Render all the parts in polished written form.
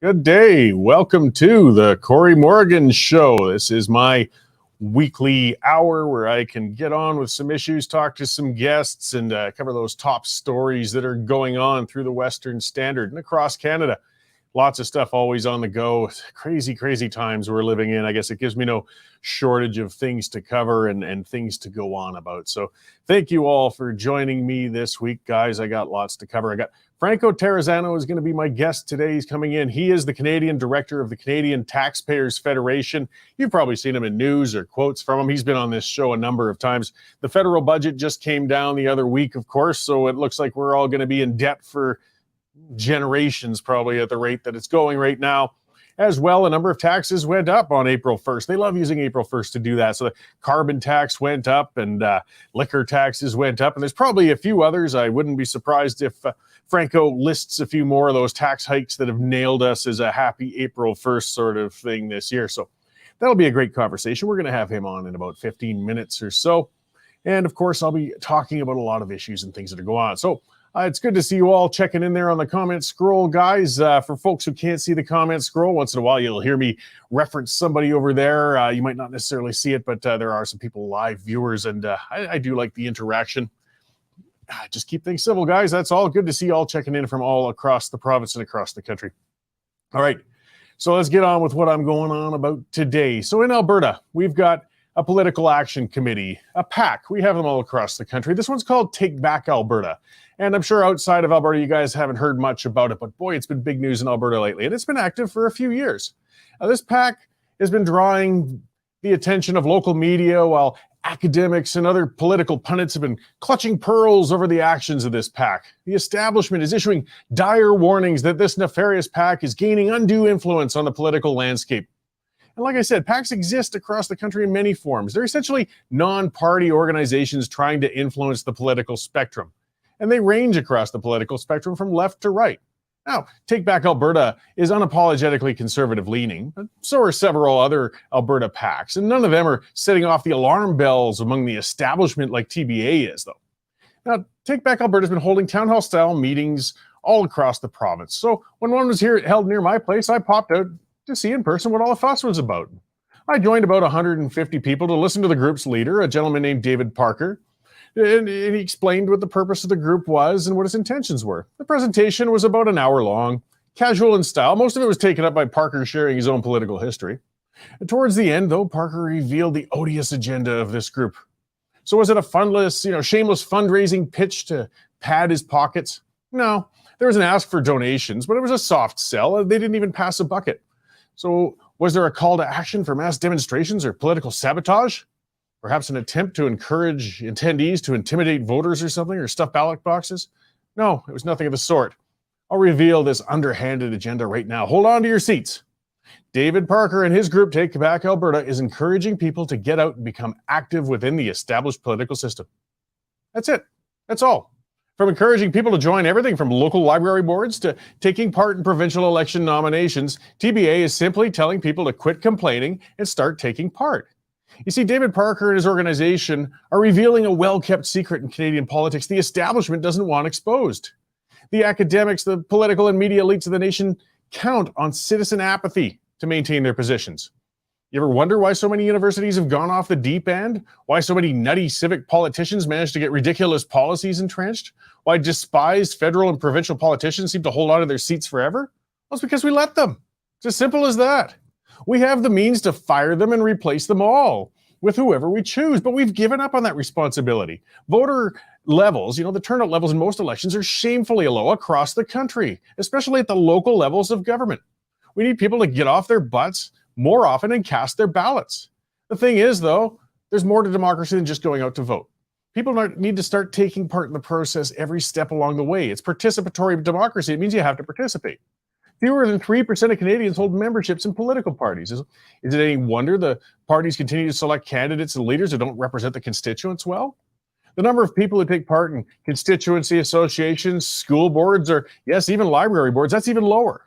Good day. Welcome to the Cory Morgan Show. This is my weekly hour where I can get on with some issues, talk to some guests, and cover those top stories that are going on through the Western Standard and across Canada. Lots of stuff always on the go. Crazy, crazy times we're living in. I guess it gives me no shortage of things to cover and things to go on about. So thank you all for joining me this week, guys. I got lots to cover. I got Franco Terrazzano is going to be my guest today. He's coming in. He is the Canadian director of the Canadian Taxpayers Federation. You've probably seen him in news or quotes from him. He's been on this show a number of times. The federal budget just came down the other week, of course, so it looks like we're all going to be in debt for generations, probably at the rate that it's going right now. As well, a number of taxes went up on April 1st. They love using April 1st to do that. So the carbon tax went up and liquor taxes went up. And there's probably a few others. I wouldn't be surprised if Franco lists a few more of those tax hikes that have nailed us as a happy April 1st sort of thing this year. So that'll be a great conversation. We're going to have him on in about 15 minutes or so. And of course, I'll be talking about a lot of issues and things that are going on. So it's good to see you all checking in there on the comment scroll, guys. For folks who can't see the comment scroll, once in a while you'll hear me reference somebody over there. You might not necessarily see it, but there are some people, live viewers, and I do like the interaction. Just keep things civil, guys. That's all. Good to see you all checking in from all across the province and across the country. All right, so let's get on with what I'm going on about today. So in Alberta, we've got a political action committee, a PAC. We have them all across the country. This one's called Back Alberta. And I'm sure outside of Alberta, you guys haven't heard much about it, but boy, it's been big news in Alberta lately, and it's been active for a few years. This PAC has been drawing the attention of local media while academics and other political pundits have been clutching pearls over the actions of this PAC. The establishment is issuing dire warnings that this nefarious PAC is gaining undue influence on the political landscape. And like I said, PACs exist across the country in many forms. They're essentially non-party organizations trying to influence the political spectrum. And they range across the political spectrum from left to right. Now, Take Back Alberta is unapologetically conservative-leaning, but so are several other Alberta PACs, and none of them are setting off the alarm bells among the establishment like TBA is, though. Now, Take Back Alberta has been holding town hall-style meetings all across the province. So when one was held near my place, I popped out to see in person what all the fuss was about. I joined about 150 people to listen to the group's leader, a gentleman named David Parker. And he explained what the purpose of the group was and what his intentions were. The presentation was about an hour long, casual in style. Most of it was taken up by Parker sharing his own political history. And towards the end, though, Parker revealed the odious agenda of this group. So was it a fundless, shameless fundraising pitch to pad his pockets? No, there was an ask for donations, but it was a soft sell. They didn't even pass a bucket. So was there a call to action for mass demonstrations or political sabotage? Perhaps an attempt to encourage attendees to intimidate voters or something, or stuff ballot boxes? No, it was nothing of the sort. I'll reveal this underhanded agenda right now. Hold on to your seats. David Parker and his group Take Back Alberta is encouraging people to get out and become active within the established political system. That's it. That's all. From encouraging people to join everything from local library boards to taking part in provincial election nominations, TBA is simply telling people to quit complaining and start taking part. You see, David Parker and his organization are revealing a well-kept secret in Canadian politics the establishment doesn't want exposed. The academics, the political and media elites of the nation count on citizen apathy to maintain their positions. You ever wonder why so many universities have gone off the deep end? Why so many nutty civic politicians manage to get ridiculous policies entrenched? Why despised federal and provincial politicians seem to hold on to their seats forever? Well, it's because we let them. It's as simple as that. We have the means to fire them and replace them all with whoever we choose, but we've given up on that responsibility. Voter levels, the turnout levels in most elections are shamefully low across the country, especially at the local levels of government. We need people to get off their butts more often and cast their ballots. The thing is, though, there's more to democracy than just going out to vote. People need to start taking part in the process every step along the way. It's participatory democracy. It means you have to participate. Fewer than 3% of Canadians hold memberships in political parties. Is it any wonder the parties continue to select candidates and leaders that don't represent the constituents well? The number of people who take part in constituency associations, school boards, or yes, even library boards, that's even lower.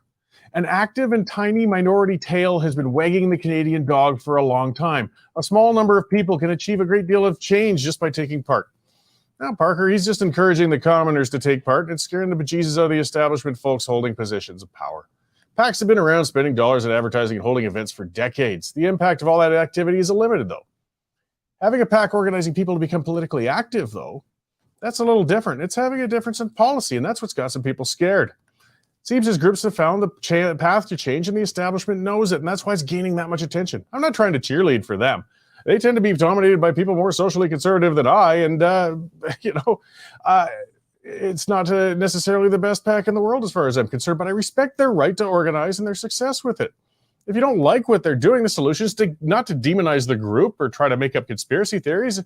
An active and tiny minority tail has been wagging the Canadian dog for a long time. A small number of people can achieve a great deal of change just by taking part. Now, Parker, he's just encouraging the commoners to take part and scaring the bejesus out of the establishment folks holding positions of power. PACs have been around spending dollars on advertising and holding events for decades. The impact of all that activity is limited, though. Having a PAC organizing people to become politically active, though, that's a little different. It's having a difference in policy, and that's what's got some people scared. It seems as groups have found the path to change, and the establishment knows it, and that's why it's gaining that much attention. I'm not trying to cheerlead for them. They tend to be dominated by people more socially conservative than I, and, it's not necessarily the best PAC in the world as far as I'm concerned, but I respect their right to organize and their success with it. If you don't like what they're doing, the solution is not to demonize the group or try to make up conspiracy theories.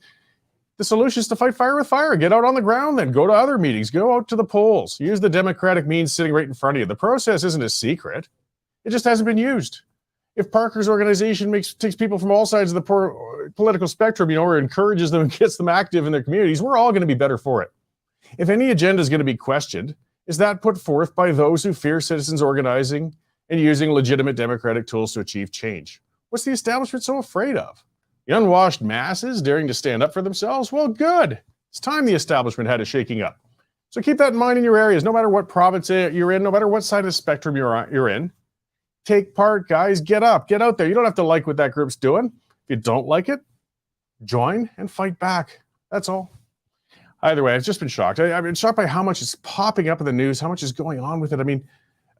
The solution is to fight fire with fire. Get out on the ground, then go to other meetings, go out to the polls, use the democratic means sitting right in front of you. The process isn't a secret. It just hasn't been used. If Parker's organization takes people from all sides of the political spectrum, or encourages them and gets them active in their communities, we're all going to be better for it. If any agenda is going to be questioned, is that put forth by those who fear citizens organizing and using legitimate democratic tools to achieve change? What's the establishment so afraid of? The unwashed masses daring to stand up for themselves? Well, good. It's time the establishment had a shaking up. So keep that in mind in your areas, no matter what province you're in, no matter what side of the spectrum you're in. Take part, guys. Get up. Get out there. You don't have to like what that group's doing. If you don't like it, join and fight back. That's all. Either way, I've just been shocked. I've been shocked by how much is popping up in the news, how much is going on with it. I mean,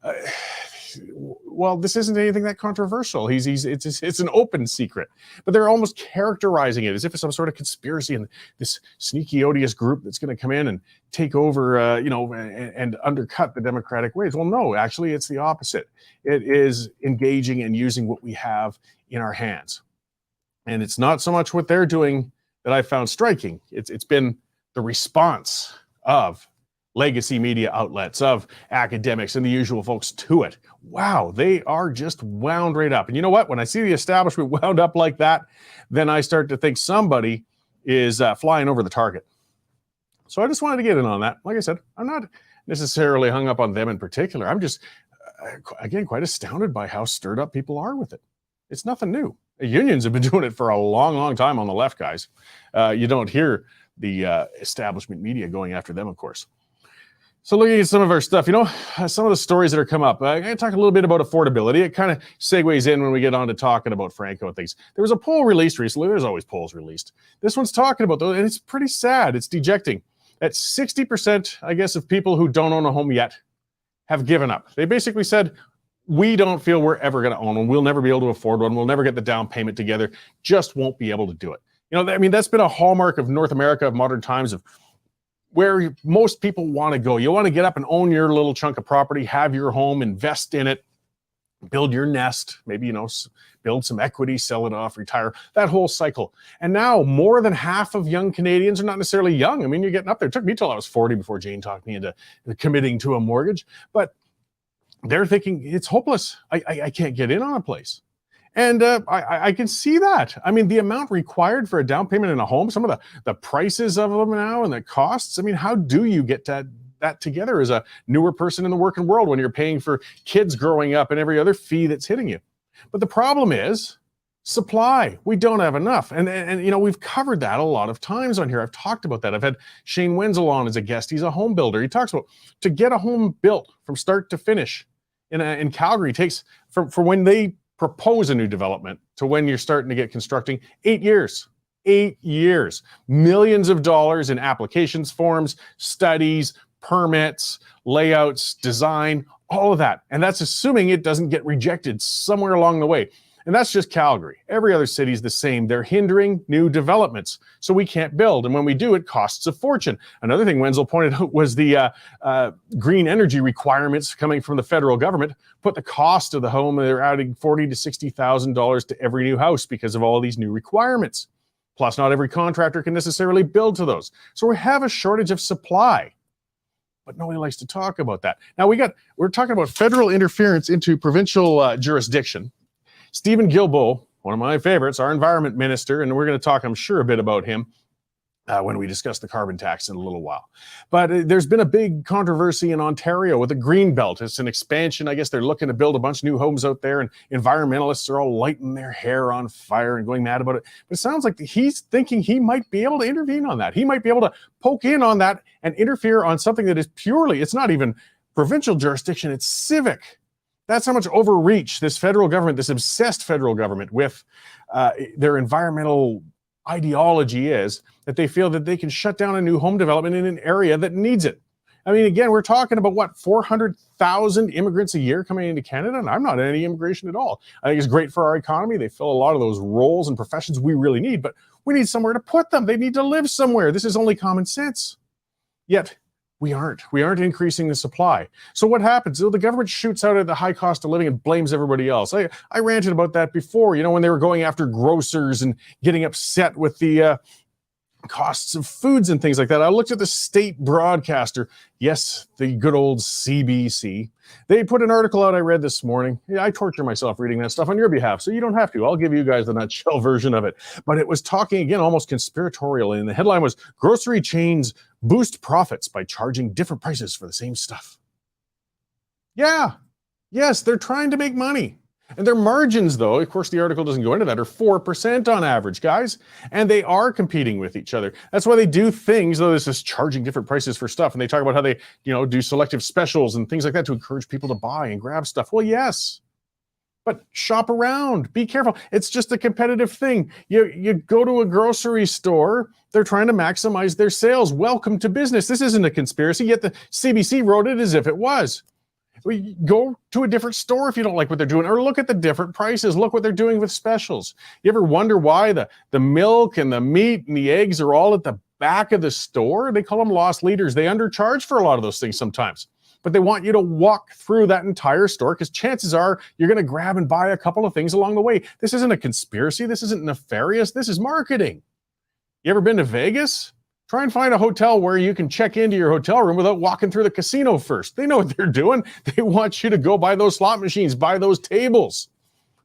this isn't anything that controversial. It's an open secret, but they're almost characterizing it as if it's some sort of conspiracy and this sneaky, odious group that's going to come in and take over, and undercut the democratic ways. Well, no, actually, it's the opposite. It is engaging and using what we have in our hands, and it's not so much what they're doing that I found striking. It's been the response of legacy media outlets, of academics and the usual folks to it. Wow, they are just wound right up. And you know what? When I see the establishment wound up like that, then I start to think somebody is flying over the target. So I just wanted to get in on that. Like I said, I'm not necessarily hung up on them in particular. I'm just, again, quite astounded by how stirred up people are with it. It's nothing new. The unions have been doing it for a long, long time on the left, guys. You don't hear the establishment media going after them, of course. So looking at some of our stuff, some of the stories that are come up, I'm going to talk a little bit about affordability. It kind of segues in when we get on to talking about Franco and things. There was a poll released recently. There's always polls released. This one's talking about those, and it's pretty sad. It's dejecting. That 60%, I guess, of people who don't own a home yet have given up. They basically said, we don't feel we're ever going to own one. We'll never be able to afford one. We'll never get the down payment together. Just won't be able to do it. That's been a hallmark of North America of modern times, of where most people want to go. You want to get up and own your little chunk of property, have your home, invest in it, build your nest, maybe, build some equity, sell it off, retire, that whole cycle. And now more than half of young Canadians are not necessarily young. I mean, you're getting up there. It took me till I was 40 before Jane talked me into committing to a mortgage, but they're thinking it's hopeless. I can't get in on a place. And I can see that. I mean, the amount required for a down payment in a home, some of the prices of them now and the costs. I mean, how do you get that together as a newer person in the working world when you're paying for kids growing up and every other fee that's hitting you? But the problem is supply. We don't have enough. And we've covered that a lot of times on here. I've talked about that. I've had Shane Wenzel on as a guest. He's a home builder. He talks about to get a home built from start to finish in Calgary takes from when they propose a new development to when you're starting to get constructing 8 years. 8 years. Millions of dollars in applications, forms, studies, permits, layouts, design, all of that. And that's assuming it doesn't get rejected somewhere along the way. And that's just Calgary. Every other city is the same. They're hindering new developments. So we can't build. And when we do, it costs a fortune. Another thing Wenzel pointed out was the green energy requirements coming from the federal government put the cost of the home, they're adding $40,000 to $60,000 to every new house because of all these new requirements. Plus, not every contractor can necessarily build to those. So we have a shortage of supply. But nobody likes to talk about that. Now we're talking about federal interference into provincial jurisdiction. Stephen Guilbeault, one of my favorites, our environment minister, and we're going to talk, I'm sure, a bit about him when we discuss the carbon tax in a little while. But there's been a big controversy in Ontario with the Green Belt. It's an expansion. I guess they're looking to build a bunch of new homes out there, and environmentalists are all lighting their hair on fire and going mad about it. But it sounds like he's thinking he might be able to intervene on that. He might be able to poke in on that and interfere on something that is purely, it's not even provincial jurisdiction, it's civic. That's how much overreach this federal government, this obsessed federal government with their environmental ideology is, that they feel that they can shut down a new home development in an area that needs it. I mean, again, we're talking about what, 400,000 immigrants a year coming into Canada, and I'm not any immigration at all. I think it's great for our economy. They fill a lot of those roles and professions we really need, but we need somewhere to put them. They need to live somewhere. This is only common sense. Yet, we aren't increasing the supply. So what happens? The government shoots out at the high cost of living and blames everybody else. I ranted about that before, when they were going after grocers and getting upset with the costs of foods and things like that. I looked at the state broadcaster. Yes, the good old CBC. They put an article out I read this morning. Yeah, I torture myself reading that stuff on your behalf, so you don't have to. I'll give you guys the nutshell version of it. But it was talking, again, almost conspiratorial, and the headline was, grocery chains boost profits by charging different prices for the same stuff. Yeah, yes, they're trying to make money. And their margins, though, of course, the article doesn't go into that, are 4% on average, guys. And they are competing with each other. That's why they do things, though, this is charging different prices for stuff. And they talk about how they, do selective specials and things like that to encourage people to buy and grab stuff. Well, yes. But shop around. Be careful. It's just a competitive thing. You go to a grocery store, they're trying to maximize their sales. Welcome to business. This isn't a conspiracy, yet the CBC wrote it as if it was. We go to a different store if you don't like what they're doing, or look at the different prices. Look what they're doing with specials. You ever wonder why the milk and the meat and the eggs are all at the back of the store? They call them lost leaders. They undercharge for a lot of those things sometimes. But they want you to walk through that entire store because chances are you're going to grab and buy a couple of things along the way. This isn't a conspiracy. This isn't nefarious. This is marketing. You ever been to Vegas? Try and find a hotel where you can check into your hotel room without walking through the casino first. They know what they're doing. They want you to go buy those slot machines, buy those tables.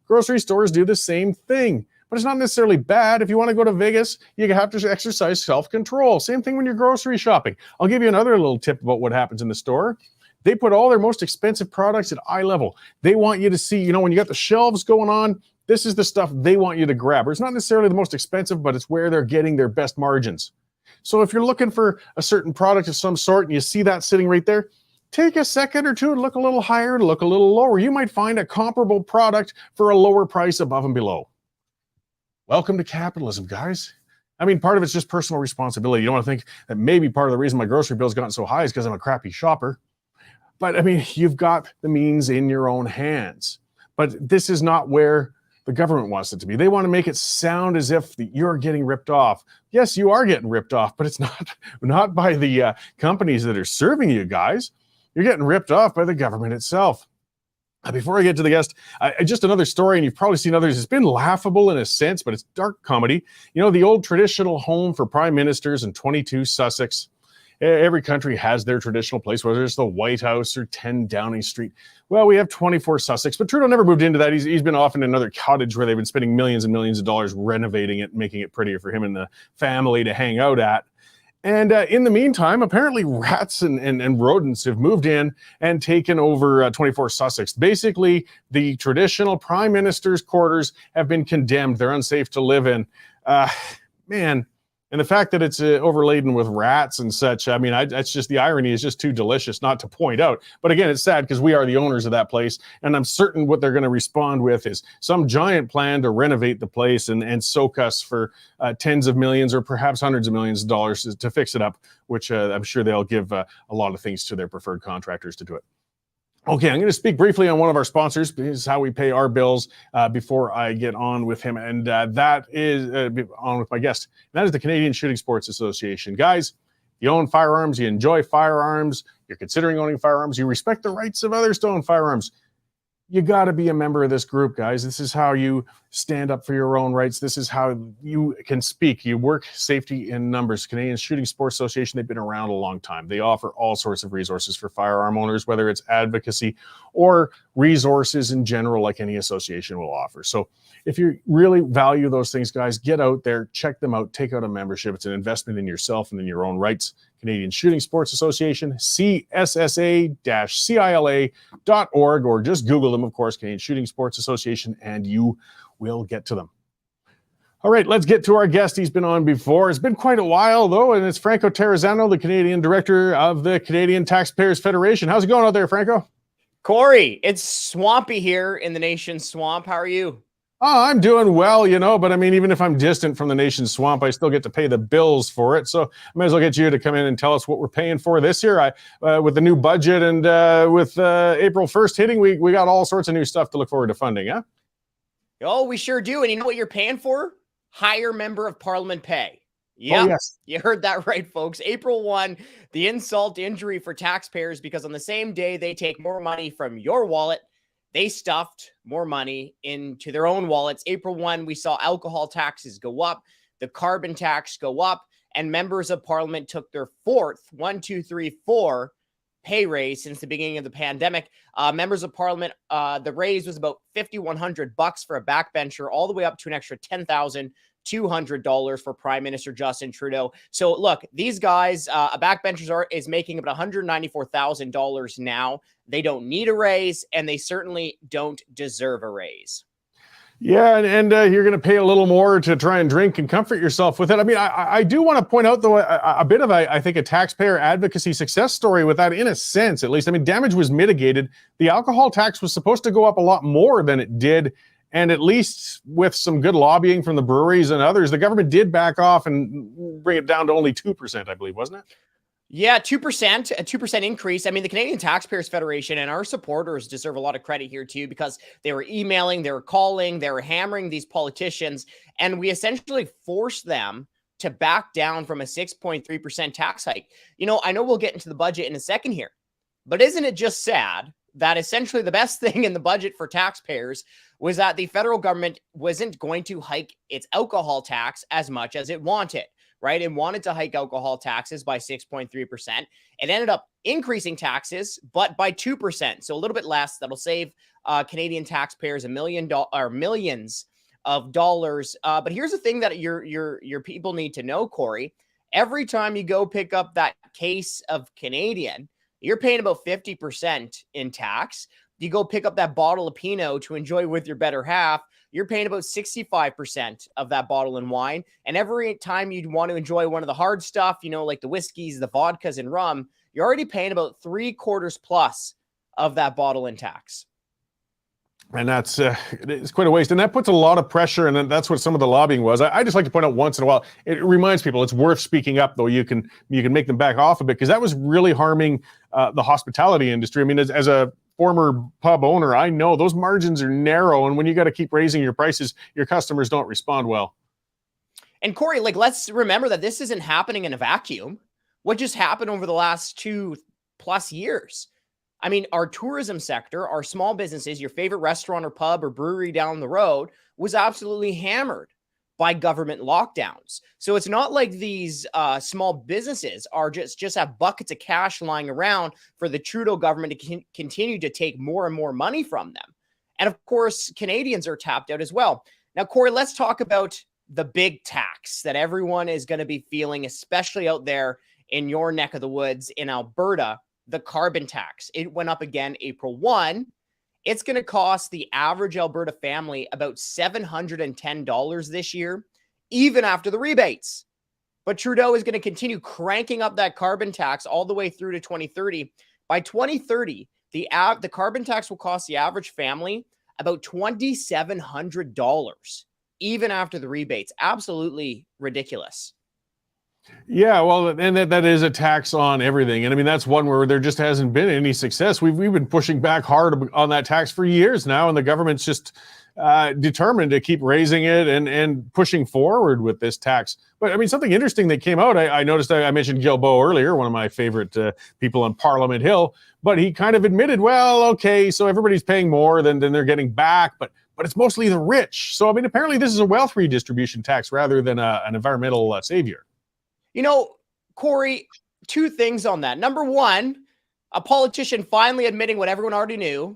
Grocery stores do the same thing, but it's not necessarily bad. If you want to go to Vegas, you have to exercise self-control. Same thing when you're grocery shopping. I'll give you another little tip about what happens in the store. They put all their most expensive products at eye level. They want you to see, when you got the shelves going on, this is the stuff they want you to grab. Or it's not necessarily the most expensive, but it's where they're getting their best margins. So if you're looking for a certain product of some sort and you see that sitting right there, take a second or two and look a little higher and look a little lower. You might find a comparable product for a lower price above and below. Welcome to capitalism, guys. I mean, part of it's just personal responsibility. You don't want to think that maybe part of the reason my grocery bill's gotten so high is because I'm a crappy shopper. But I mean, you've got the means in your own hands. But this is not where the government wants it to be. They want to make it sound as if you're getting ripped off. Yes, you are getting ripped off, but it's not by the companies that are serving you guys. You're getting ripped off by the government itself. Before I get to the guest, just another story, and you've probably seen others. It's been laughable in a sense, but it's dark comedy. The old traditional home for prime ministers in 22 Sussex. Every country has their traditional place, whether it's the White House or 10 Downing Street. Well, we have 24 Sussex, but Trudeau never moved into that. He's been off in another cottage where they've been spending millions and millions of dollars renovating it, making it prettier for him and the family to hang out at. And in the meantime, apparently rats and rodents have moved in and taken over 24 Sussex. Basically, the traditional prime minister's quarters have been condemned. They're unsafe to live in. Man. And the fact that it's overladen with rats and such, I mean, that's just, the irony is just too delicious not to point out. But again, it's sad because we are the owners of that place. And I'm certain what they're going to respond with is some giant plan to renovate the place and soak us for tens of millions or perhaps hundreds of millions of dollars to fix it up, which I'm sure they'll give a lot of things to their preferred contractors to do it. Okay, I'm going to speak briefly on one of our sponsors. This is how we pay our bills before I get on with him. And that is on with my guest. And that is the Canadian Shooting Sports Association. Guys, you own firearms, you enjoy firearms, you're considering owning firearms, you respect the rights of others to own firearms. You got to be a member of this group, guys. This is how you stand up for your own rights. This is how you can speak. You work safety in numbers. Canadian Shooting Sports Association, they've been around a long time. They offer all sorts of resources for firearm owners, whether it's advocacy or resources in general, like any association will offer. So if you really value those things, guys, get out there, check them out, take out a membership. It's an investment in yourself and in your own rights. Canadian Shooting Sports Association, CSSA-CILA.org, or just Google them, of course, Canadian Shooting Sports Association, and you will get to them. All right, let's get to our guest. He's been on before. It's been quite a while, though, and it's Franco Terrazzano, the Canadian Director of the Canadian Taxpayers Federation. How's it going out there, Franco? Cory, it's swampy here in the nation's swamp. How are you? Oh, I'm doing well, but I mean, even if I'm distant from the nation's swamp, I still get to pay the bills for it. So I might as well get you to come in and tell us what we're paying for this year. With the new budget and with April 1st hitting, we got all sorts of new stuff to look forward to funding, huh? Oh, we sure do. And you know what you're paying for? Higher member of parliament pay. Yep. Oh, yes. You heard that right, folks. April 1, the insult to injury for taxpayers, because on the same day they take more money from your wallet, they stuffed more money into their own wallets. April 1, we saw alcohol taxes go up, the carbon tax go up, and members of parliament took their fourth, 4 pay raise since the beginning of the pandemic. Members of parliament, the raise was about $5,100 for a backbencher, all the way up to an extra $10,200 for Prime Minister Justin Trudeau. So look, these guys, a backbencher is making about $194,000 now. They don't need a raise, and they certainly don't deserve a raise. Yeah, and you're going to pay a little more to try and drink and comfort yourself with it. I mean, I do want to point out, though, a bit of, I think, a taxpayer advocacy success story with that, in a sense, at least. I mean, damage was mitigated. The alcohol tax was supposed to go up a lot more than it did. And at least with some good lobbying from the breweries and others, the government did back off and bring it down to only 2%, I believe, wasn't it? Yeah, 2%, a 2% increase. I mean, the Canadian Taxpayers Federation and our supporters deserve a lot of credit here too, because they were emailing, they were calling, they were hammering these politicians, and we essentially forced them to back down from a 6.3% tax hike. I know we'll get into the budget in a second here, but isn't it just sad that essentially the best thing in the budget for taxpayers was that the federal government wasn't going to hike its alcohol tax as much as it wanted? Right? It wanted to hike alcohol taxes by 6.3%. It ended up increasing taxes, but by 2%. So a little bit less. That'll save Canadian taxpayers millions of dollars. But here's the thing that your people need to know, Cory. Every time you go pick up that case of Canadian, you're paying about 50% in tax. You go pick up that bottle of Pinot to enjoy with your better half, you're paying about 65% of that bottle in wine. And every time you want to enjoy one of the hard stuff, like the whiskeys, the vodkas, and rum, you're already paying about 3/4 plus of that bottle in tax. And that's it's quite a waste. And that puts a lot of pressure. And that's what some of the lobbying was. I just like to point out once in a while, it reminds people it's worth speaking up, though. You can make them back off a bit, because that was really harming the hospitality industry. I mean, as a former pub owner, I know those margins are narrow. And when you got to keep raising your prices, your customers don't respond well. And Cory, let's remember that this isn't happening in a vacuum. What just happened over the last 2+ years? I mean, our tourism sector, our small businesses, your favorite restaurant or pub or brewery down the road was absolutely hammered by government lockdowns. So it's not like these small businesses are just have buckets of cash lying around for the Trudeau government to continue to take more and more money from them. And of course, Canadians are tapped out as well. Now, Cory, let's talk about the big tax that everyone is going to be feeling, especially out there in your neck of the woods in Alberta, the carbon tax. It went up again April 1. It's going to cost the average Alberta family about $710 this year, even after the rebates. But Trudeau is going to continue cranking up that carbon tax all the way through to 2030. By 2030, the carbon tax will cost the average family about $2,700, even after the rebates. Absolutely ridiculous. Yeah, well, and that is a tax on everything. And I mean, that's one where there just hasn't been any success. We've been pushing back hard on that tax for years now, and the government's just determined to keep raising it and pushing forward with this tax. But I mean, something interesting that came out, I noticed, I mentioned Guilbeault earlier, one of my favorite people on Parliament Hill, but he kind of admitted, well, okay, so everybody's paying more than they're getting back, but it's mostly the rich. So, I mean, apparently this is a wealth redistribution tax rather than an environmental savior. Cory, two things on that. Number one, a politician finally admitting what everyone already knew,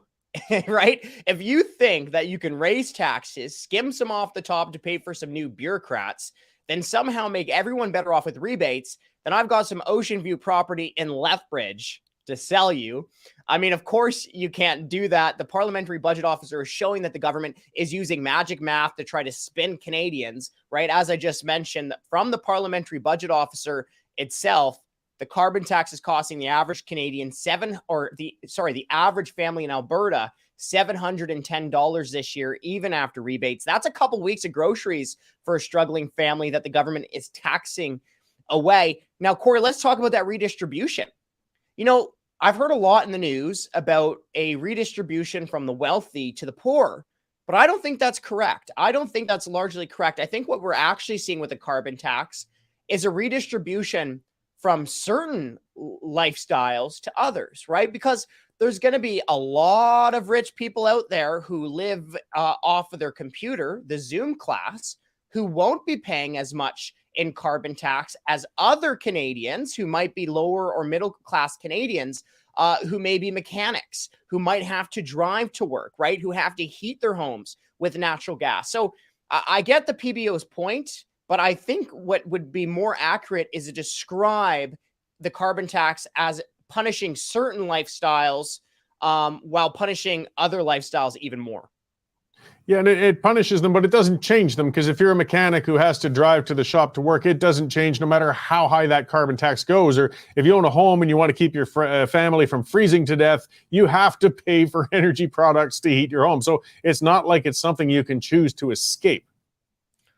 right? If you think that you can raise taxes, skim some off the top to pay for some new bureaucrats, then somehow make everyone better off with rebates, then I've got some ocean view property in Lethbridge to sell you. I mean, of course you can't do that. The parliamentary budget officer is showing that the government is using magic math to try to spin Canadians, right? As I just mentioned, from the parliamentary budget officer itself, the carbon tax is costing the average Canadian the average family in Alberta $710 this year, even after rebates. That's a couple weeks of groceries for a struggling family that the government is taxing away. Now, Cory, let's talk about that redistribution. You know, I've heard a lot in the news about a redistribution from the wealthy to the poor, but I don't think that's correct. I don't think that's largely correct. I think what we're actually seeing with the carbon tax is a redistribution from certain lifestyles to others, right? Because there's going to be a lot of rich people out there who live off of their computer, the Zoom class, who won't be paying as much in carbon tax as other Canadians who might be lower or middle class Canadians who may be mechanics, who might have to drive to work, right? Who have to heat their homes with natural gas. So I get the PBO's point, but I think what would be more accurate is to describe the carbon tax as punishing certain lifestyles while punishing other lifestyles even more. Yeah, and it punishes them, but it doesn't change them, because if you're a mechanic who has to drive to the shop to work, it doesn't change no matter how high that carbon tax goes. Or if you own a home and you want to keep your family from freezing to death, you have to pay for energy products to heat your home. So it's not like it's something you can choose to escape.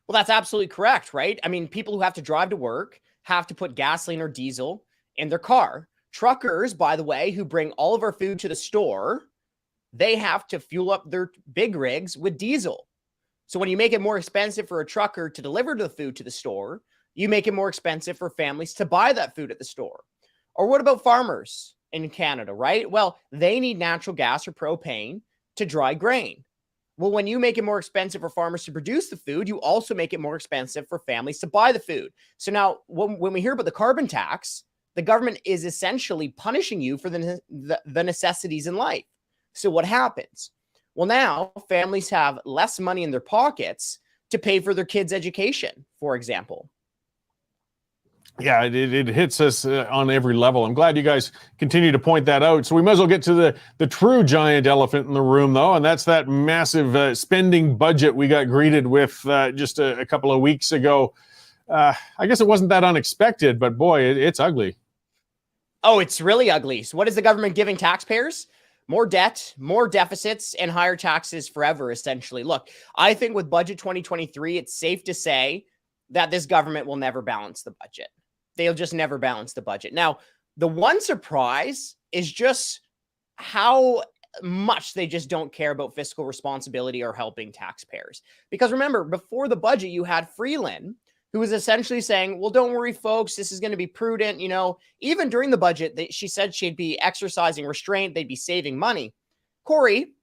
Well, that's absolutely correct, right? I mean, people who have to drive to work have to put gasoline or diesel in their car. Truckers, by the way, who bring all of our food to the store, they have to fuel up their big rigs with diesel. So when you make it more expensive for a trucker to deliver the food to the store, you make it more expensive for families to buy that food at the store. Or what about farmers in Canada, right? Well, they need natural gas or propane to dry grain. Well, when you make it more expensive for farmers to produce the food, you also make it more expensive for families to buy the food. So now when we hear about the carbon tax, the government is essentially punishing you for the necessities in life. So what happens? Well, now families have less money in their pockets to pay for their kids' education, for example. Yeah, it hits us on every level. I'm glad you guys continue to point that out. So we might as well get to the true giant elephant in the room, though, and that's that massive spending budget we got greeted with just a couple of weeks ago. I guess it wasn't that unexpected, but boy, it's ugly. Oh, it's really ugly. So what is the government giving taxpayers? More debt, more deficits, and higher taxes forever, essentially. Look, I think with Budget 2023, it's safe to say that this government will never balance the budget. They'll just never balance the budget. Now, the one surprise is just how much they just don't care about fiscal responsibility or helping taxpayers. Because remember, before the budget, you had Freeland, who was essentially saying, well, don't worry, folks, this is going to be prudent. You know, even during the budget, she said she'd be exercising restraint. They'd be saving money. Cory,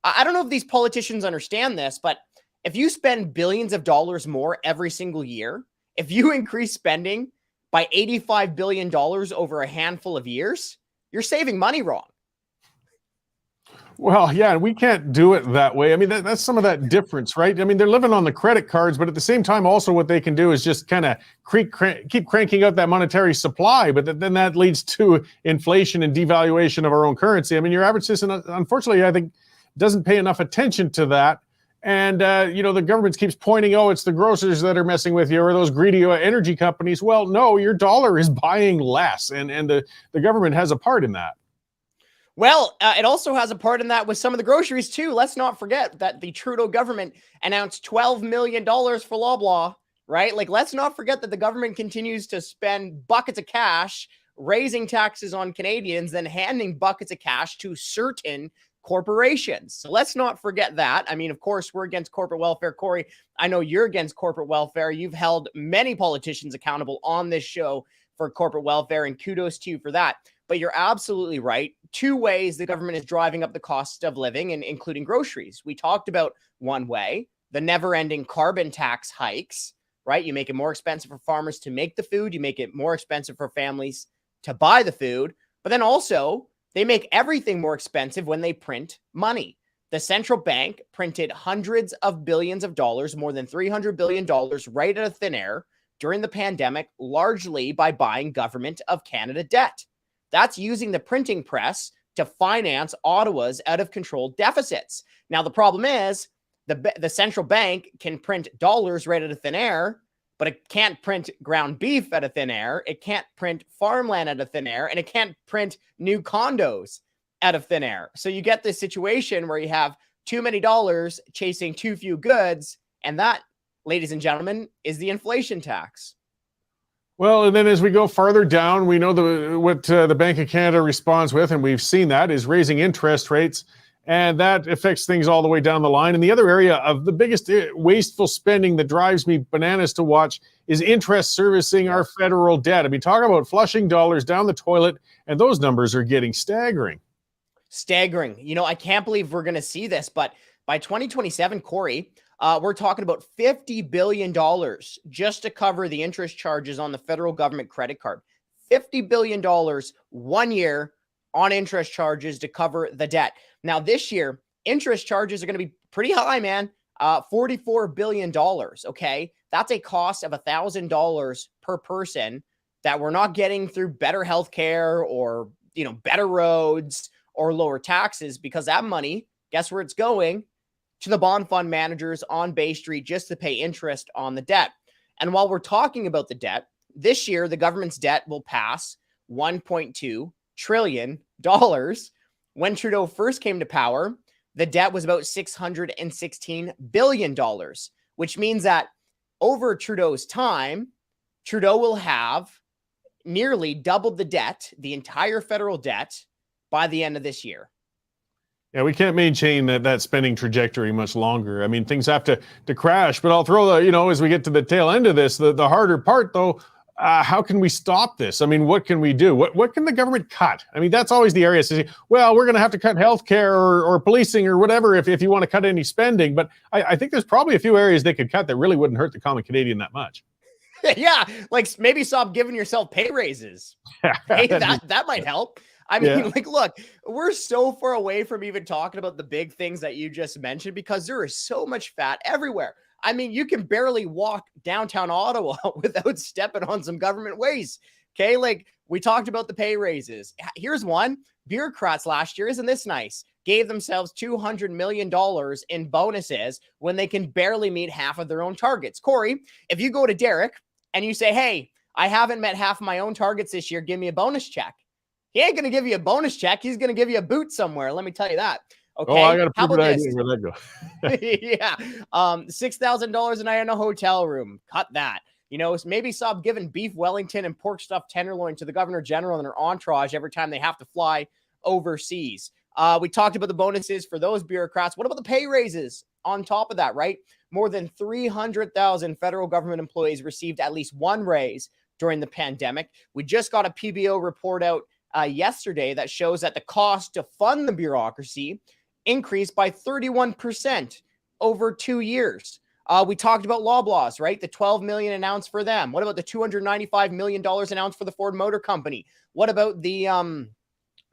I don't know if these politicians understand this, but if you spend billions of dollars more every single year, if you increase spending by $85 billion over a handful of years, you're saving money wrong. Well, yeah, we can't do it that way. I mean, that's some of that difference, right? I mean, they're living on the credit cards, but at the same time, also what they can do is just kind of keep cranking out that monetary supply. But then that leads to inflation and devaluation of our own currency. I mean, your average citizen, unfortunately, I think, doesn't pay enough attention to that. And, the government keeps pointing, oh, it's the grocers that are messing with you or those greedy energy companies. Well, no, your dollar is buying less, and the government has a part in that. Well, it also has a part in that with some of the groceries, too. Let's not forget that the Trudeau government announced $12 million for Loblaw, right? Like, let's not forget that the government continues to spend buckets of cash, raising taxes on Canadians, then handing buckets of cash to certain corporations. So let's not forget that. I mean, of course, we're against corporate welfare. Cory, I know you're against corporate welfare. You've held many politicians accountable on this show for corporate welfare, and kudos to you for that. But you're absolutely right. Two ways the government is driving up the cost of living, and including groceries. We talked about one way, the never-ending carbon tax hikes, right? You make it more expensive for farmers to make the food. You make it more expensive for families to buy the food. But then also, they make everything more expensive when they print money. The central bank printed hundreds of billions of dollars, more than $300 billion right out of thin air during the pandemic, largely by buying Government of Canada debt. That's using the printing press to finance Ottawa's out-of-control deficits. Now, the problem is the central bank can print dollars right out of thin air, but it can't print ground beef out of thin air. It can't print farmland out of thin air, and it can't print new condos out of thin air. So you get this situation where you have too many dollars chasing too few goods, and that, ladies and gentlemen, is the inflation tax. Well, and then as we go farther down, we know what the Bank of Canada responds with, and we've seen that, is raising interest rates, and that affects things all the way down the line. And the other area of the biggest wasteful spending that drives me bananas to watch is interest servicing our federal debt. I mean, talk about flushing dollars down the toilet, and those numbers are getting staggering. Staggering. You know, I can't believe we're going to see this, but by 2027, Cory, we're talking about $50 billion just to cover the interest charges on the federal government credit card. $50 billion 1 year on interest charges to cover the debt. Now, this year, interest charges are going to be pretty high, man. $44 billion, okay? That's a cost of $1,000 per person that we're not getting through better healthcare or, better roads or lower taxes, because that money, guess where it's going? To the bond fund managers on Bay Street just to pay interest on the debt. And while we're talking about the debt, this year, the government's debt will pass $1.2 trillion. When Trudeau first came to power, the debt was about $616 billion, which means that over Trudeau's time, Trudeau will have nearly doubled the debt, the entire federal debt, by the end of this year. Yeah, we can't maintain that spending trajectory much longer. I mean, things have to crash. But I'll throw as we get to the tail end of this, the harder part, though, how can we stop this? I mean, what can we do? What can the government cut? I mean, that's always the area to say, well, we're going to have to cut healthcare or policing or whatever if you want to cut any spending. But I think there's probably a few areas they could cut that really wouldn't hurt the common Canadian that much. Yeah, like maybe stop giving yourself pay raises. Hey, that might help. I mean, look, we're so far away from even talking about the big things that you just mentioned because there is so much fat everywhere. I mean, you can barely walk downtown Ottawa without stepping on some government waste. Okay, like we talked about the pay raises. Here's one. Bureaucrats last year, isn't this nice? Gave themselves $200 million in bonuses when they can barely meet half of their own targets. Cory, if you go to Derek and you say, hey, I haven't met half of my own targets this year, give me a bonus check. He ain't going to give you a bonus check. He's going to give you a boot somewhere. Let me tell you that. Okay. Oh, I got to prove that idea where that goes. Yeah. $6,000 a night in a hotel room. Cut that. Maybe stop giving beef Wellington and pork stuffed tenderloin to the governor general and their entourage every time they have to fly overseas. We talked about the bonuses for those bureaucrats. What about the pay raises on top of that, right? More than 300,000 federal government employees received at least one raise during the pandemic. We just got a PBO report out yesterday that shows that the cost to fund the bureaucracy increased by 31% over 2 years. We talked about Loblaws, right? The $12 million announced for them. What about the $295 million announced for the Ford Motor Company? What about the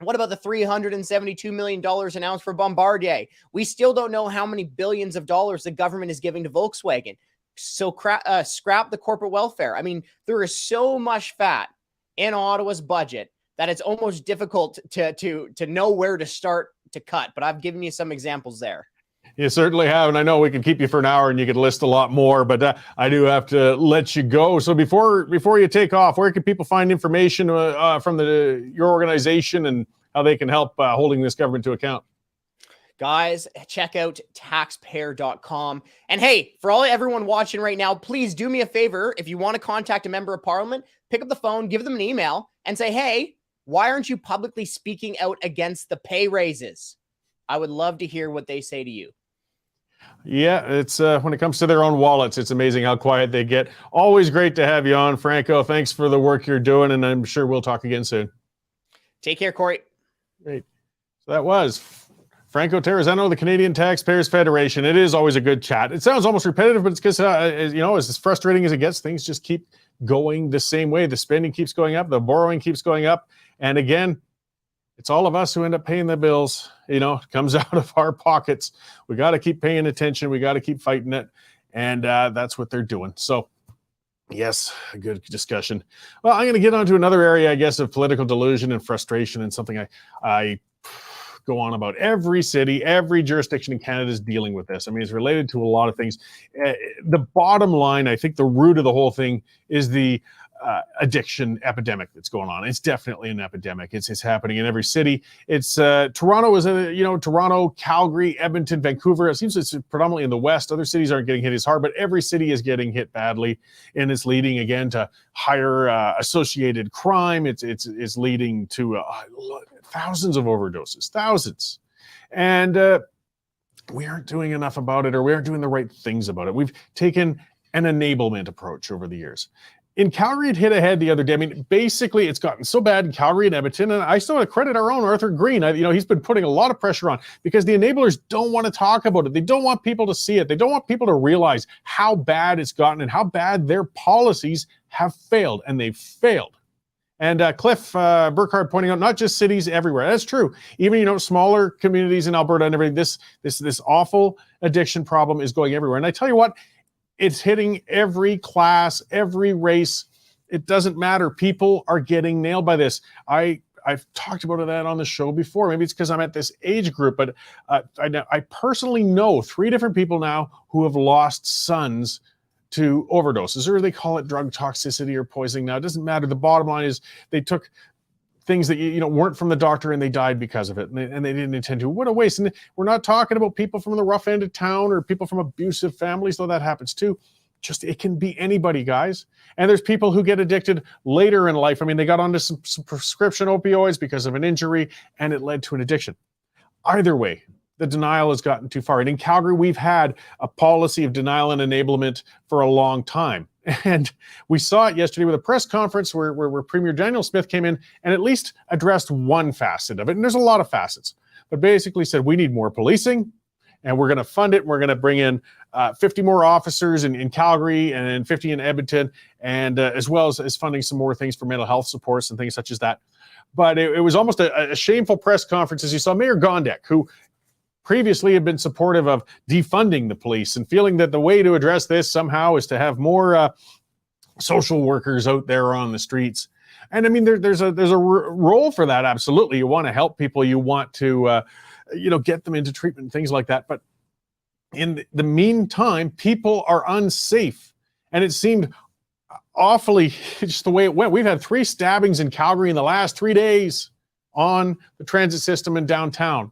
$372 million announced for Bombardier? We still don't know how many billions of dollars the government is giving to Volkswagen. So scrap the corporate welfare. I mean, there is so much fat in Ottawa's budget that it's almost difficult to know where to start to cut. But I've given you some examples there. You certainly have, and I know we can keep you for an hour and you could list a lot more, but I do have to let you go. So before you take off, where can people find information from your organization and how they can help holding this government to account? Guys, check out taxpayer.com. And hey, for everyone watching right now, please do me a favor. If you want to contact a member of parliament, pick up the phone, give them an email and say, hey, why aren't you publicly speaking out against the pay raises? I would love to hear what they say to you. Yeah, it's when it comes to their own wallets, it's amazing how quiet they get. Always great to have you on, Franco. Thanks for the work you're doing, and I'm sure we'll talk again soon. Take care, Cory. Great. So that was Franco Terrazzano, the Canadian Taxpayers Federation. It is always a good chat. It sounds almost repetitive, but it's because, as frustrating as it gets, things just keep going the same way. The spending keeps going up. The borrowing keeps going up. And again, it's all of us who end up paying the bills. It comes out of our pockets. We got to keep paying attention. We got to keep fighting it. And that's what they're doing. So, yes, a good discussion. Well, I'm going to get on to another area, I guess, of political delusion and frustration, and something I go on about. Every city, every jurisdiction in Canada is dealing with this. I mean, it's related to a lot of things. The bottom line, I think the root of the whole thing is the addiction epidemic that's going on. It's definitely an epidemic. It's happening in every city. It's Toronto is Toronto, Calgary, Edmonton, Vancouver. It seems it's predominantly in the West. Other cities aren't getting hit as hard, but every city is getting hit badly, and it's leading again to higher associated crime. It's leading to thousands of overdoses, thousands, and we aren't doing enough about it, or we aren't doing the right things about it. We've taken an enablement approach over the years. In Calgary, it hit ahead the other day. I mean, basically, it's gotten so bad in Calgary and Edmonton, and I still want to credit our own Arthur Green. He's been putting a lot of pressure on because the enablers don't want to talk about it. They don't want people to see it. They don't want people to realize how bad it's gotten and how bad their policies have failed, and they've failed. And Cliff Burkhard pointing out, not just cities everywhere. That's true. Even, smaller communities in Alberta and everything, this awful addiction problem is going everywhere. And I tell you what, it's hitting every class, every race. It doesn't matter. People are getting nailed by this. I've talked about that on the show before. Maybe it's because I'm at this age group, but I personally know 3 different people now who have lost sons to overdoses, or they call it drug toxicity or poisoning now. It doesn't matter. The bottom line is they took things that weren't from the doctor and they died because of it, and they didn't intend to. What a waste. And we're not talking about people from the rough end of town or people from abusive families, though that happens too. Just, it can be anybody, guys. And there's people who get addicted later in life. I mean, they got onto some prescription opioids because of an injury, and it led to an addiction. Either way, the denial has gotten too far. And in Calgary, we've had a policy of denial and enablement for a long time. And we saw it yesterday with a press conference where Premier Daniel Smith came in and at least addressed one facet of it. And there's a lot of facets, but basically said, we need more policing, and we're going to fund it. And we're going to bring in 50 more officers in Calgary and 50 in Edmonton, and as well as funding some more things for mental health supports and things such as that. But it was almost a shameful press conference as you saw Mayor Gondek, who previously had been supportive of defunding the police and feeling that the way to address this somehow is to have more social workers out there on the streets. And I mean, there's a role for that. Absolutely. You want to help people. You want to, get them into treatment and things like that. But in the meantime, people are unsafe. And it seemed awfully just the way it went. We've had 3 stabbings in Calgary in the last 3 days on the transit system in downtown.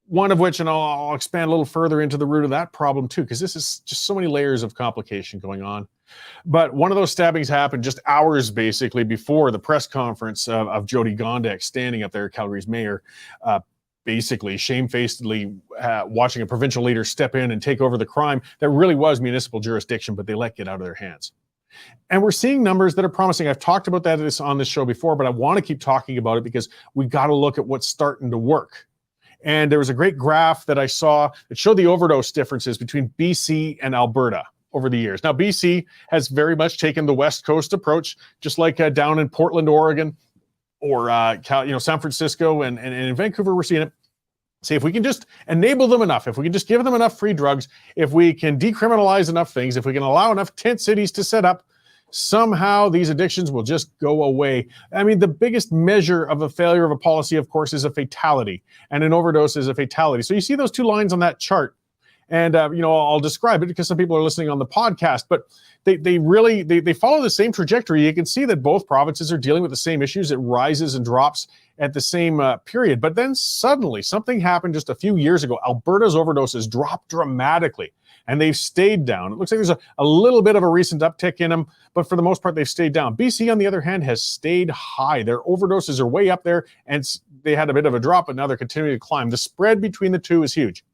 One of which, and I'll expand a little further into the root of that problem too, because this is just so many layers of complication going on. But one of those stabbings happened just hours basically before the press conference of Jyoti Gondek standing up there, Calgary's mayor, basically shamefacedly watching a provincial leader step in and take over the crime that really was municipal jurisdiction, but they let get out of their hands. And we're seeing numbers that are promising. I've talked about that on this show before, but I want to keep talking about it because we got to look at what's starting to work. And there was a great graph that I saw that showed the overdose differences between BC and Alberta over the years. Now, BC has very much taken the West Coast approach, just like down in Portland, Oregon, or San Francisco and in Vancouver, we're seeing it. See, if we can just enable them enough, if we can just give them enough free drugs, if we can decriminalize enough things, if we can allow enough tent cities to set up, somehow these addictions will just go away. I mean, the biggest measure of a failure of a policy, of course, is a fatality, and an overdose is a fatality. So you see those 2 lines on that chart, and I'll describe it because some people are listening on the podcast, but they really follow the same trajectory. You can see that both provinces are dealing with the same issues. It rises and drops at the same period. But then suddenly something happened just a few years ago. Alberta's overdoses dropped dramatically, and they've stayed down. It looks like there's a little bit of a recent uptick in them, but for the most part, they've stayed down. BC, on the other hand, has stayed high. Their overdoses are way up there, and they had a bit of a drop, but now they're continuing to climb. The spread between the 2 is huge.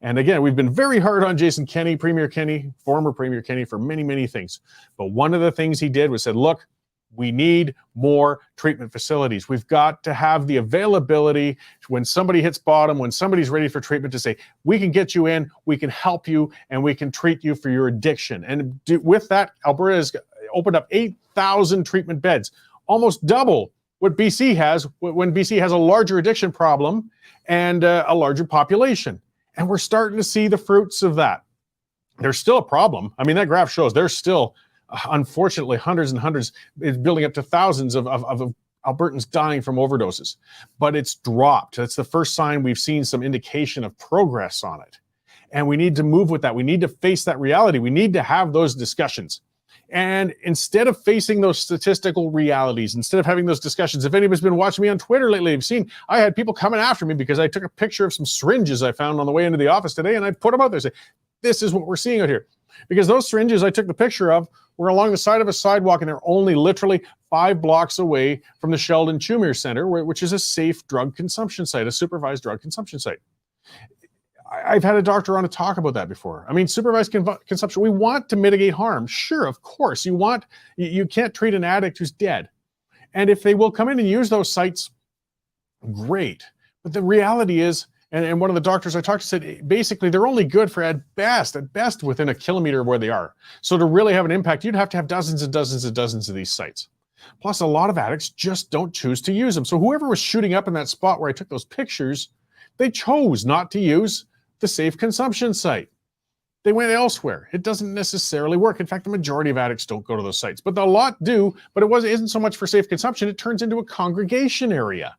And again, we've been very hard on Jason Kenney, former Premier Kenney, for many, many things. But one of the things he did was said, look, we need more treatment facilities. We've got to have the availability when somebody hits bottom, when somebody's ready for treatment, to say, we can get you in, we can help you, and we can treat you for your addiction. And with that, Alberta has opened up 8,000 treatment beds, almost double what BC has when BC has a larger addiction problem and a larger population. And we're starting to see the fruits of that. There's still a problem. I mean, that graph shows there's still, unfortunately, hundreds and hundreds, it's building up to thousands of Albertans dying from overdoses, but it's dropped. That's the first sign we've seen some indication of progress on it. And we need to move with that. We need to face that reality. We need to have those discussions. And instead of facing those statistical realities, instead of having those discussions, if anybody's been watching me on Twitter lately, you've seen I had people coming after me because I took a picture of some syringes I found on the way into the office today, and I put them out there and say, this is what we're seeing out here. Because those syringes I took the picture of were along the side of a sidewalk, and they're only literally 5 blocks away from the Sheldon Chumere Center, which is a safe drug consumption site, a supervised drug consumption site. I've had a doctor on to talk about that before. I mean, supervised consumption, we want to mitigate harm. Sure, of course. You can't treat an addict who's dead. And if they will come in and use those sites, great. But the reality is, and one of the doctors I talked to said, basically, they're only good for at best within a kilometer of where they are. So to really have an impact, you'd have to have dozens and dozens and dozens of these sites. Plus, a lot of addicts just don't choose to use them. So whoever was shooting up in that spot where I took those pictures, they chose not to use the safe consumption site. They went elsewhere. It doesn't necessarily work. In fact, the majority of addicts don't go to those sites, but a lot do. But it isn't so much for safe consumption. It turns into a congregation area.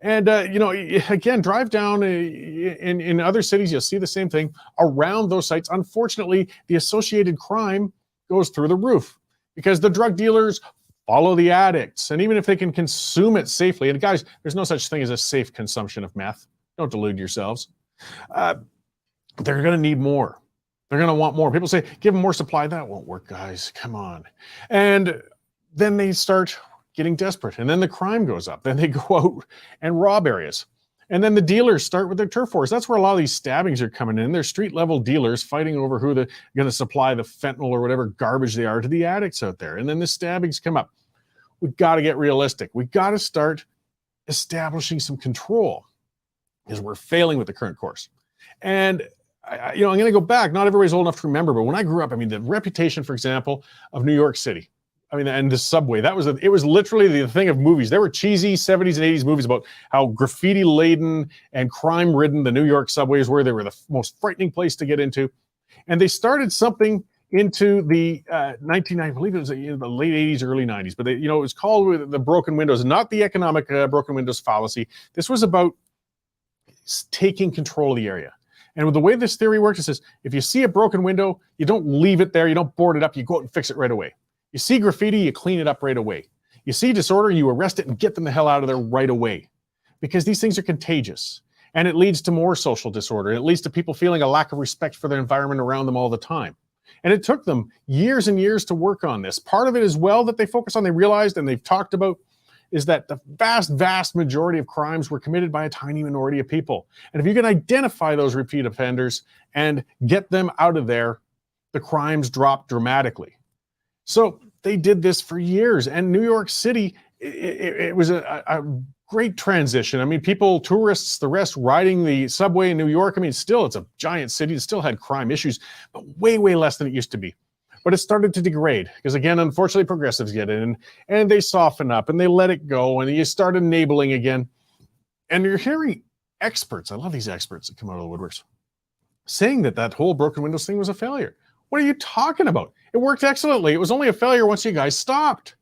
And, again, drive down in other cities, you'll see the same thing around those sites. Unfortunately, the associated crime goes through the roof because the drug dealers follow the addicts. And even if they can consume it safely, and guys, there's no such thing as a safe consumption of meth. Don't delude yourselves. They're going to need more. They're going to want more. People say, give them more supply. That won't work, guys. Come on. And then they start getting desperate. And then the crime goes up. Then they go out and rob areas. And then the dealers start with their turf wars. That's where a lot of these stabbings are coming in. They're street level dealers fighting over who they're going to supply the fentanyl or whatever garbage they are to the addicts out there. And then the stabbings come up. We've got to get realistic. We've got to start establishing some control because we're failing with the current course. And I'm going to go back. Not everybody's old enough to remember, but when I grew up, I mean, the reputation, for example, of New York City, and the subway, it was literally the thing of movies. There were cheesy 70s and 80s movies about how graffiti-laden and crime-ridden the New York subways were. They were the most frightening place to get into. And they started something into the 1990s, I believe it was the late 80s, early 90s, but it was called the broken windows, not the economic broken windows fallacy. This was about taking control of the area. And the way this theory works, it says, if you see a broken window, you don't leave it there, you don't board it up, you go out and fix it right away. You see graffiti, you clean it up right away. You see disorder, you arrest it and get them the hell out of there right away. Because these things are contagious. And it leads to more social disorder. It leads to people feeling a lack of respect for their environment around them all the time. And it took them years and years to work on this. Part of it as well that they focus on, they realized, and they've talked about, is that the vast, vast majority of crimes were committed by a tiny minority of people. And if you can identify those repeat offenders and get them out of there, the crimes drop dramatically. So they did this for years. And New York City, it was a great transition. I mean, people, tourists, the rest, riding the subway in New York. I mean, still, it's a giant city. It still had crime issues, but way, way less than it used to be. But it started to degrade because, again, unfortunately, progressives get in and they soften up and they let it go and you start enabling again. And you're hearing experts, I love these experts that come out of the woodworks, saying that whole broken windows thing was a failure. What are you talking about? It worked excellently. It was only a failure once you guys stopped.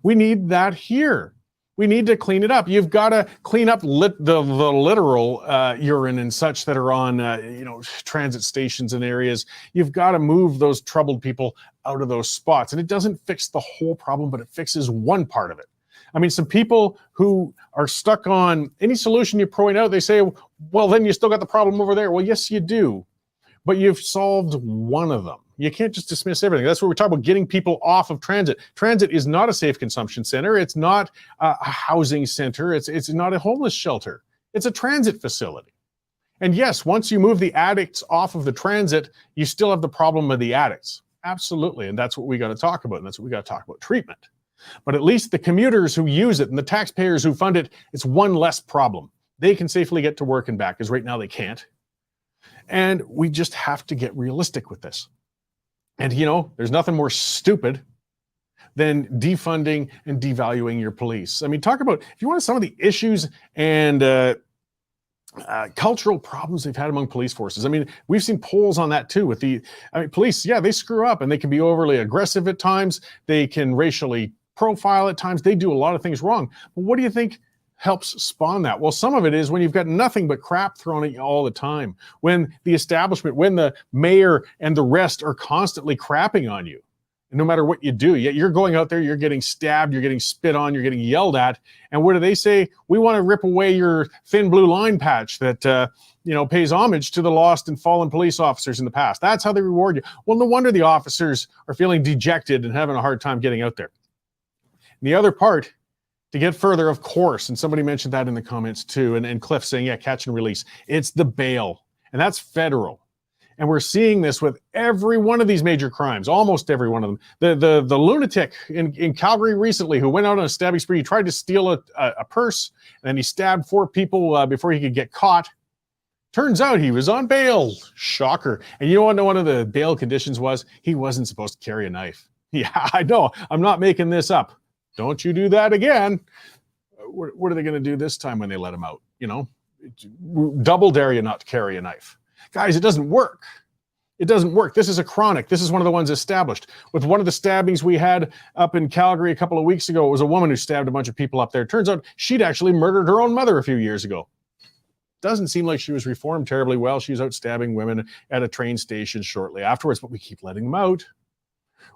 We need that here. We need to clean it up. You've got to clean up the literal urine and such that are on, transit stations and areas. You've got to move those troubled people out of those spots. And it doesn't fix the whole problem, but it fixes one part of it. I mean, some people who are stuck on any solution you point out, they say, well, then you still got the problem over there. Well, yes, you do. But you've solved one of them. You can't just dismiss everything. That's where we talk about getting people off of transit. Transit is not a safe consumption center. It's not a housing center. It's not a homeless shelter. It's a transit facility. And yes, once you move the addicts off of the transit, you still have the problem of the addicts. Absolutely. And that's what we got to talk about. And that's what we got to talk about, treatment. But at least the commuters who use it and the taxpayers who fund it, it's one less problem. They can safely get to work and back, because right now they can't. And we just have to get realistic with this. And, there's nothing more stupid than defunding and devaluing your police. I mean, talk about, if you want some of the issues and cultural problems they've had among police forces. I mean, we've seen polls on that too with police. Yeah, they screw up and they can be overly aggressive at times. They can racially profile at times. They do a lot of things wrong. But what do you think helps spawn that? Well, some of it is when you've got nothing but crap thrown at you all the time. When the establishment, when the mayor and the rest are constantly crapping on you. And no matter what you do, yet you're going out there, you're getting stabbed, you're getting spit on, you're getting yelled at. And what do they say? We want to rip away your thin blue line patch that pays homage to the lost and fallen police officers in the past. That's how they reward you. Well, no wonder the officers are feeling dejected and having a hard time getting out there. And the other part, to get further, of course, and somebody mentioned that in the comments too, and Cliff saying, yeah, catch and release. It's the bail, and that's federal. And we're seeing this with every one of these major crimes, almost every one of them. The lunatic in Calgary recently who went out on a stabbing spree, he tried to steal a purse, and then he stabbed 4 people before he could get caught. Turns out he was on bail. Shocker. And you know what one of the bail conditions was? He wasn't supposed to carry a knife. Yeah, I know. I'm not making this up. Don't you do that again. What are they going to do this time when they let him out? Double dare you not to carry a knife. Guys, it doesn't work. It doesn't work. This is a chronic. This is one of the ones established. With one of the stabbings we had up in Calgary a couple of weeks ago, it was a woman who stabbed a bunch of people up there. Turns out she'd actually murdered her own mother a few years ago. Doesn't seem like she was reformed terribly well. She was out stabbing women at a train station shortly afterwards, but we keep letting them out.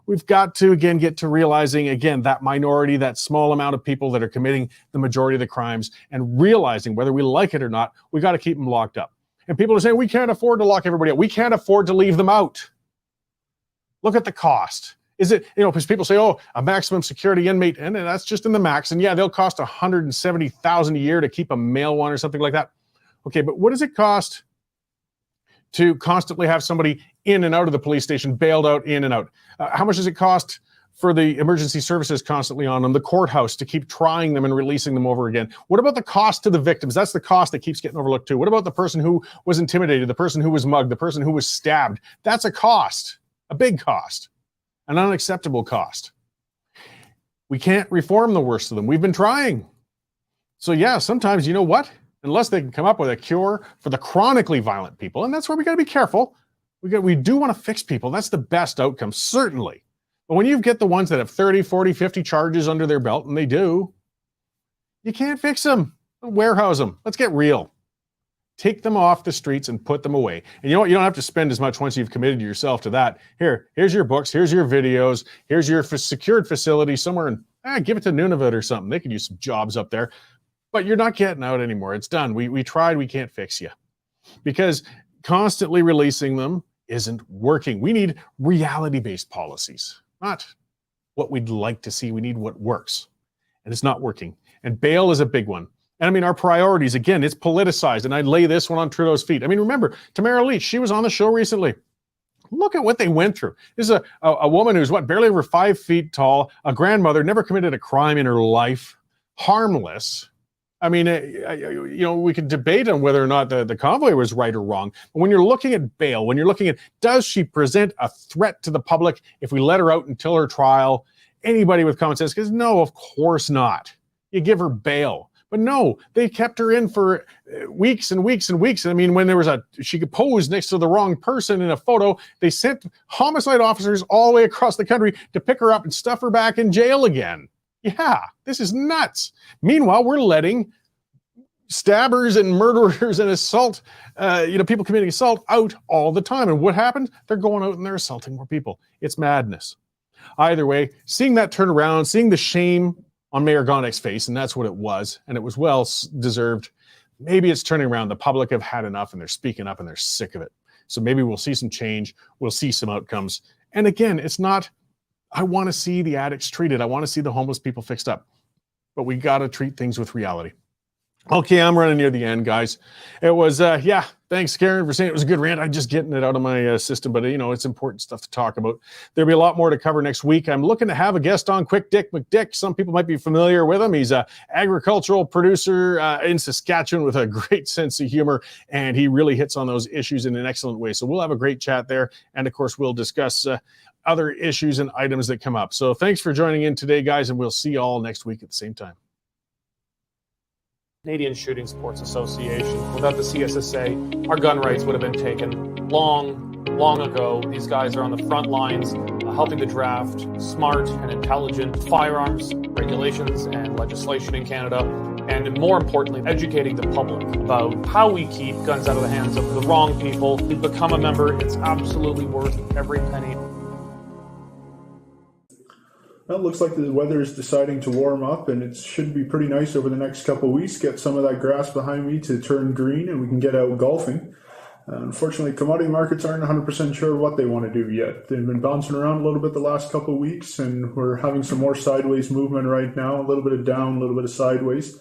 We've got to, again, get to realizing, again, that minority, that small amount of people that are committing the majority of the crimes, and realizing, whether we like it or not, we got to keep them locked up. And people are saying, we can't afford to lock everybody up. We can't afford to leave them out. Look at the cost. Is it, because people say, oh, a maximum security inmate, and that's just in the max. And yeah, they'll cost $170,000 a year to keep a male one or something like that. Okay, but what does it cost to constantly have somebody in and out of the police station, bailed out, in and out? How much does it cost for the emergency services constantly on them, the courthouse to keep trying them and releasing them over again? What about the cost to the victims? That's the cost that keeps getting overlooked too. What about the person who was intimidated, the person who was mugged, the person who was stabbed? That's a cost, a big cost, an unacceptable cost. We can't reform the worst of them. We've been trying. So yeah, sometimes, you know what? Unless they can come up with a cure for the chronically violent people, and that's where we got to be careful. We do want to fix people. That's the best outcome, certainly. But when you get the ones that have 30, 40, 50 charges under their belt, and they do, you can't fix them. Warehouse them. Let's get real. Take them off the streets and put them away. And you know what? You don't have to spend as much once you've committed yourself to that. Here's your books. Here's your videos. Here's your secured facility somewhere, and give it to Nunavut or something. They could use some jobs up there. But you're not getting out anymore. It's done. We tried. We can't fix you. Because constantly releasing them isn't working. We need reality-based policies. Not what we'd like to see. We need what works. And it's not working. And bail is a big one. And I mean, our priorities, again, it's politicized. And I lay this one on Trudeau's feet. I mean, remember, Tamara Leach, she was on the show recently. Look at what they went through. This is a woman who's, barely over 5 feet tall, a grandmother, never committed a crime in her life, harmless. I mean, we could debate on whether or not the convoy was right or wrong. But when you're looking at bail, when you're looking at, does she present a threat to the public if we let her out until her trial? Anybody with common sense goes, no, of course not. You give her bail. But no, they kept her in for weeks and weeks and weeks. I mean, when there was she could pose next to the wrong person in a photo, they sent homicide officers all the way across the country to pick her up and stuff her back in jail again. Yeah, this is nuts. Meanwhile, we're letting stabbers and murderers and assault, people committing assault out all the time. And what happened? They're going out and they're assaulting more people. It's madness. Either way, seeing that turn around, seeing the shame on Mayor Gondek's face, and that's what it was, and it was well deserved. Maybe it's turning around. The public have had enough and they're speaking up and they're sick of it. So maybe we'll see some change. We'll see some outcomes. And again, it's not, I want to see the addicts treated. I want to see the homeless people fixed up. But we got to treat things with reality. Okay, I'm running near the end, guys. It was, thanks, Karen, for saying it was a good rant. I'm just getting it out of my system, but, it's important stuff to talk about. There'll be a lot more to cover next week. I'm looking to have a guest on, Quick Dick McDick. Some people might be familiar with him. He's an agricultural producer in Saskatchewan with a great sense of humor, and he really hits on those issues in an excellent way. So we'll have a great chat there, and, of course, we'll discuss other issues and items that come up. So thanks for joining in today, guys, and we'll see you all next week at the same time. Canadian Shooting Sports Association. Without the CSSA, our gun rights would have been taken long long ago. These guys are on the front lines helping to draft smart and intelligent firearms regulations and legislation in Canada, and more importantly, educating the public about how we keep guns out of the hands of the wrong people. To become a member, it's absolutely worth every penny. Well, it looks like the weather is deciding to warm up, and it should be pretty nice over the next couple of weeks. Get some of that grass behind me to turn green, and we can get out golfing. Unfortunately, commodity markets aren't 100% sure what they want to do yet. They've been bouncing around a little bit the last couple of weeks, and we're having some more sideways movement right now, a little bit of down, a little bit of sideways.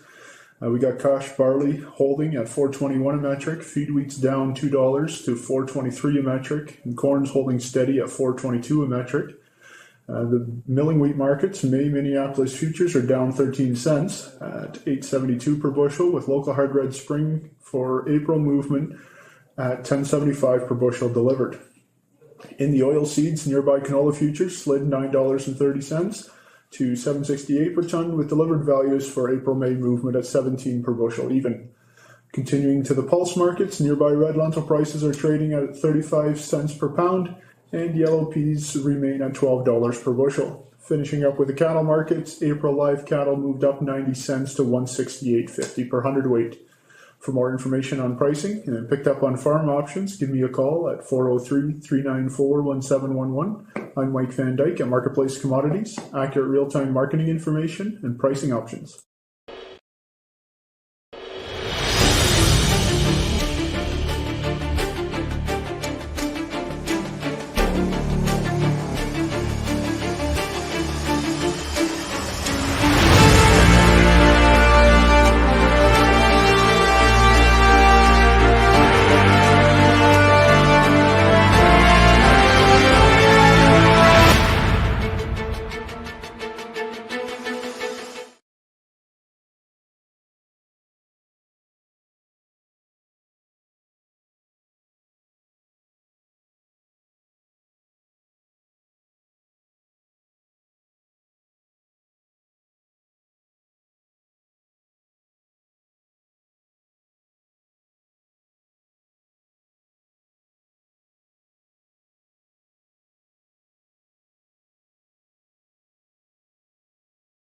We got cash barley holding at $4.21 a metric, feed wheat's down $2 to $4.23 a metric, and corn's holding steady at $4.22 a metric. The milling wheat markets, May Minneapolis futures are down 13 cents at $8.72 per bushel, with local hard red spring for April movement at $10.75 per bushel delivered. In the oil seeds, nearby canola futures slid $9.30 to $7.68 per ton, with delivered values for April-May movement at $17 per bushel even. Continuing to the pulse markets, nearby red lentil prices are trading at 35 cents per pound, and yellow peas remain at $12 per bushel. Finishing up with the cattle markets, April live cattle moved up 90 cents to $168.50 per hundredweight. For more information on pricing and picked up on farm options, give me a call at 403-394-1711. I'm Mike Van Dyke at Marketplace Commodities, accurate real-time marketing information and pricing options.